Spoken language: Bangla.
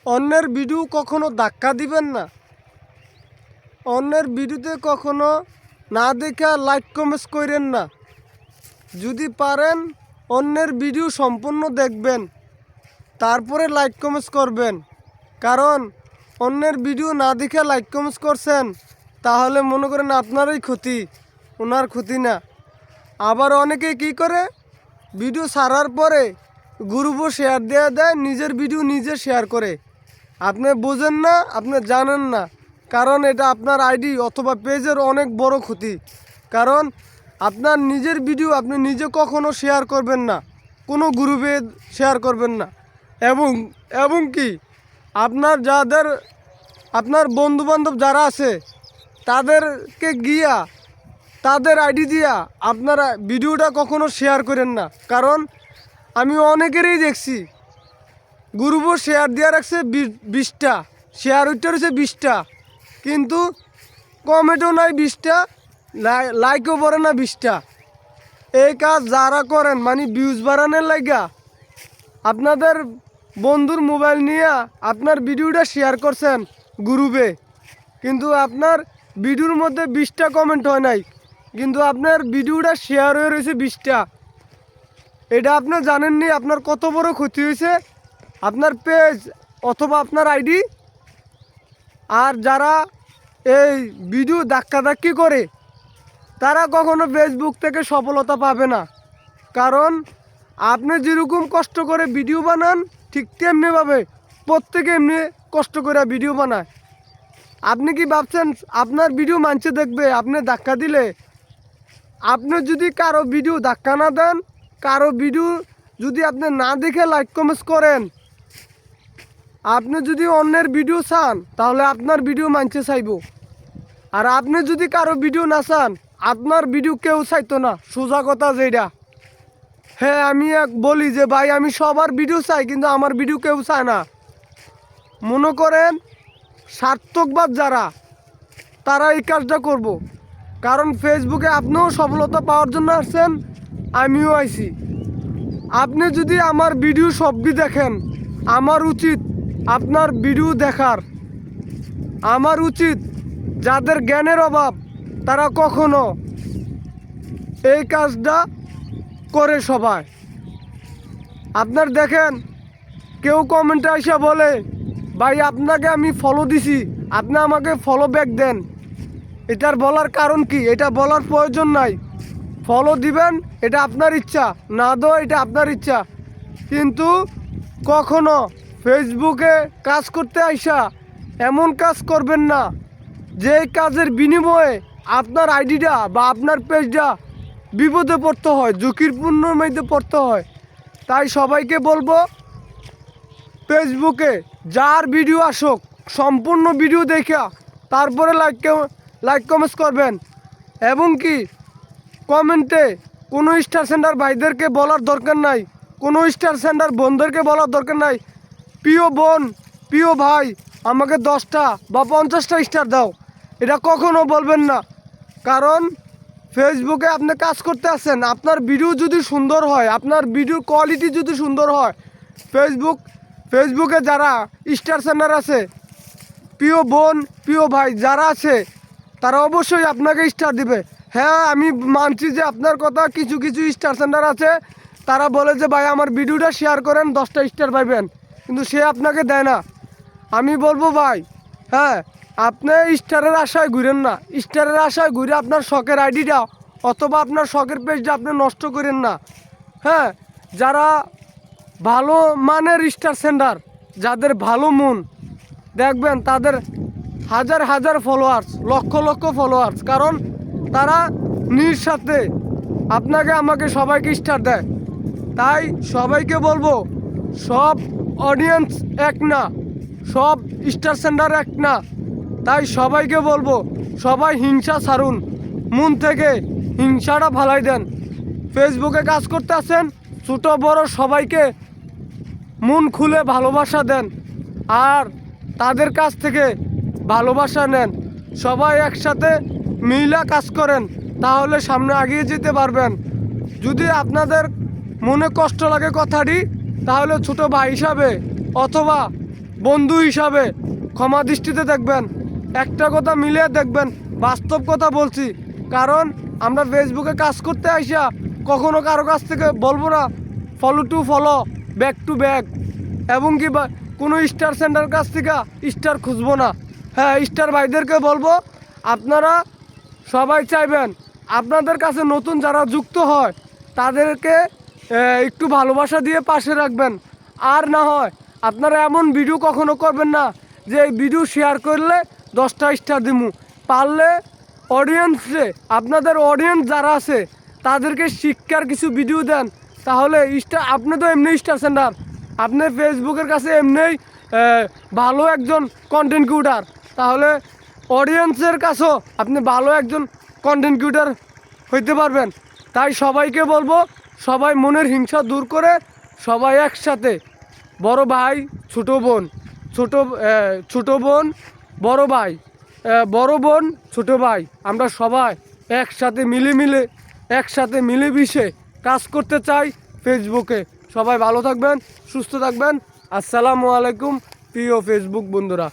অন্যের ভিডিও কখনো ধাক্কা দিবেন না। অন্যের ভিডিওতে কখনো না দেখা লাইক কমেন্টস করেন না। যদি পারেন অন্যের ভিডিও সম্পূর্ণ দেখবেন, তারপরে লাইক কমেন্টস করবেন। কারণ অন্যের ভিডিও না দেখে লাইক কমেন্টস করছেন, তাহলে মনে করেন আপনারই ক্ষতি, ওনার ক্ষতি না। আবার অনেকে কি করে, ভিডিও ছাড়ার পরে গ্রুপও শেয়ার দেওয়া দেয়, নিজের ভিডিও নিজে শেয়ার করে। আপনি বোঝেন না, আপনি জানেন না, কারণ এটা আপনার আইডি অথবা পেজের অনেক বড় ক্ষতি। কারণ আপনার নিজের ভিডিও আপনি নিজে কখনো শেয়ার করবেন না, কোনো গ্রুপে শেয়ার করবেন না। এবং কি আপনার বন্ধুবান্ধব যারা আছে তাদেরকে গিয়া তাদের আইডি দিয়া আপনারা ভিডিওটা কখনো শেয়ার করেন না। কারণ আমি অনেকেরই দেখছি গ্রুপও শেয়ার দেওয়া রাখছে 20টা, শেয়ার উঠতে রয়েছে 20টা, কিন্তু কমেন্টও নাই 20টা, লাইকও পড়ে না 20টা। এই কাজ যারা করেন মানে ভিউজ বাড়ানোর লাগা আপনাদের বন্ধুর মোবাইল নিয়ে আপনার ভিডিওটা শেয়ার করছেন গ্রুপে, কিন্তু আপনার ভিডিওর মধ্যে 20টা কমেন্ট হয় নাই, কিন্তু আপনার ভিডিওটা শেয়ার হয়ে রয়েছে 20টা। এটা আপনি জানেননি আপনার কত বড় ক্ষতি হয়েছে আপনার পেজ অথবা আপনার আইডি। আর যারা এই ভিডিও ধাক্কাধাক্কি করে তারা কখনো ফেসবুক থেকে সফলতা পাবে না। কারণ আপনি যেরকম কষ্ট করে ভিডিও বানান ঠিক তেমনিভাবে প্রত্যেকে এমনি কষ্ট করে ভিডিও বানায়। আপনি কি ভাবছেন আপনার ভিডিও মানুষে দেখবে আপনি ধাক্কা দিলে? আপনি যদি কারো ভিডিও ধাক্কা না দেন, কারো ভিডিও যদি আপনি না দেখে লাইক কমেন্টস করেন, আপনি যদি অন্যের ভিডিও চান তাহলে আপনার ভিডিও মানছে চাইব। আর আপনি যদি কারো ভিডিও না চান, আপনার ভিডিও কেউ চাইতো না, সোজা কথা যেটা। হ্যাঁ, আমি বলি যে ভাই আমি সবার ভিডিও চাই, কিন্তু আমার ভিডিও কেউ চায় না। মনে করেন সার্থকবাদ যারা, তারা এই কাজটা করব। কারণ ফেসবুকে আপনিও সফলতা পাওয়ার জন্য আসছেন, আমিও আইছি। আপনি যদি আমার ভিডিও সবই দেখেন, আমার উচিত আপনার ভিডিও দেখার। আমার উচিত যাদের জ্ঞানের অভাব তারা কখনো এই কাজটা করে সবাই। আপনার দেখেন কেউ কমেন্টে এসে বলে ভাই আপনাকে আমি ফলো দিছি, আপনি আমাকে ফলো ব্যাক দেন। এটার বলার কারণ কি? এটা বলার প্রয়োজন নাই। ফলো দিবেন এটা আপনার ইচ্ছা, না দেওয়া এটা আপনার ইচ্ছা। কিন্তু কখনো ফেসবুকে কাজ করতে আইসা এমন কাজ করবেন না যে কাজের বিনিময়ে আপনার আইডিটা বা আপনার পেজটা বিপদে পড়তে হয়, ঝুঁকিপূর্ণ মধ্যে পড়তে হয়। তাই সবাইকে বলবো, ফেসবুকে যার ভিডিও আসুক সম্পূর্ণ ভিডিও দেখা তারপরে লাইক কমেন্টস করবেন। এবং কি কমেন্টে কোনো স্টার সেন্টার ভাইদেরকে বলার দরকার নাই, কোনো স্টার সেন্টার বোনদেরকে বলার দরকার নাই, প্রিয় বোন প্রিয় ভাই আমাকে 10টা বা 50টা স্টার দাও, এটা কখনো বলবেন না। কারণ ফেসবুকে আপনি কাজ করতে আসেন, আপনার ভিডিও যদি সুন্দর হয়, আপনার ভিডিও কোয়ালিটি যদি সুন্দর হয়, ফেসবুকে যারা স্টার সেন্টার আছে, প্রিয় বোন প্রিয় ভাই যারা আছে, তারা অবশ্যই আপনাকে স্টার দিবে। হ্যাঁ, আমি মানছি যে আপনার কথা, কিছু কিছু স্টার সেন্টার আছে তারা বলে যে ভাই আমার ভিডিওটা শেয়ার করেন 10টা স্টার পাইবেন, কিন্তু সে আপনাকে দেয় না। আমি বলবো ভাই, হ্যাঁ, আপনি স্টারের আশায় ঘুরেন না। স্টারের আশায় ঘুরে আপনার শখের আইডিটা অথবা আপনার শখের পেজটা আপনি নষ্ট করেন না। হ্যাঁ, যারা ভালো মানের স্টার সেন্টার, যাদের ভালো মন, দেখবেন তাদের হাজার হাজার ফলোয়ার্স, লক্ষ লক্ষ ফলোয়ার্স। কারণ তারা নিঃস্বার্থে আপনাকে আমাকে সবাইকে স্টার দেয়। তাই সবাইকে বলবো, সব অডিয়েন্স এক না, সব স্টার সেন্টার এক না। তাই সবাইকে বলবো, সবাই হিংসা ছাড়ুন, মন থেকে হিংসাটা ফালাই দেন। ফেসবুকে কাজ করতে আসেন, ছোটো বড় সবাইকে মন খুলে ভালোবাসা দেন আর তাদের কাছ থেকে ভালোবাসা নেন। সবাই একসাথে মিলা কাজ করেন, তাহলে সামনে এগিয়ে যেতে পারবেন। যদি আপনাদের মনে কষ্ট লাগে কথাটি, তাহলে ছোট ভাই হিসাবে অথবা বন্ধু হিসাবে ক্ষমা দৃষ্টিতে দেখবেন, একটা কথা মিলিয়ে দেখবেন, বাস্তব কথা বলছি। কারণ আমরা ফেসবুকে কাজ করতে আইসা কখনো কারো কাছ থেকে বলবো না follow to follow, back to back, এবং কি কোনো স্টার সেন্টার কাছ থেকে স্টার খুঁজবো না। হ্যাঁ, স্টার ভাইদেরকে বলবো আপনারা সবাই চাইবেন আপনাদের কাছে নতুন যারা যুক্ত হয় তাদেরকে একটু ভালোবাসা দিয়ে পাশে রাখবেন। আর না হয় আপনারা এমন ভিডিও কখনো করবেন না যে এই ভিডিও শেয়ার করলে 10টা স্টার দিমু। পারলে অডিয়েন্সে, আপনাদের অডিয়েন্স যারা আছে তাদেরকে শিক্ষার কিছু ভিডিও দেন, তাহলে স্টার, আপনি তো এমনি স্টার সেন্টার, আপনি ফেসবুকের কাছে এমনিই ভালো একজন কন্টেন্ট ক্রিয়েটার, তাহলে অডিয়েন্সের কাছেও আপনি ভালো একজন কন্টেন্ট ক্রিয়েটার হইতে পারবেন। তাই সবাইকে বলবো সবাই মনের হিংসা দূর করে সবাই একসাথে, বড় ভাই ছোট বোন, ছোট বোন বড় ভাই, বড় বোন ছোট ভাই, আমরা সবাই একসাথে মিলেমিশে কাজ করতে চাই ফেসবুকে। সবাই ভালো থাকবেন, সুস্থ থাকবেন। আসসালামু আলাইকুম প্রিয় ফেসবুক বন্ধুরা।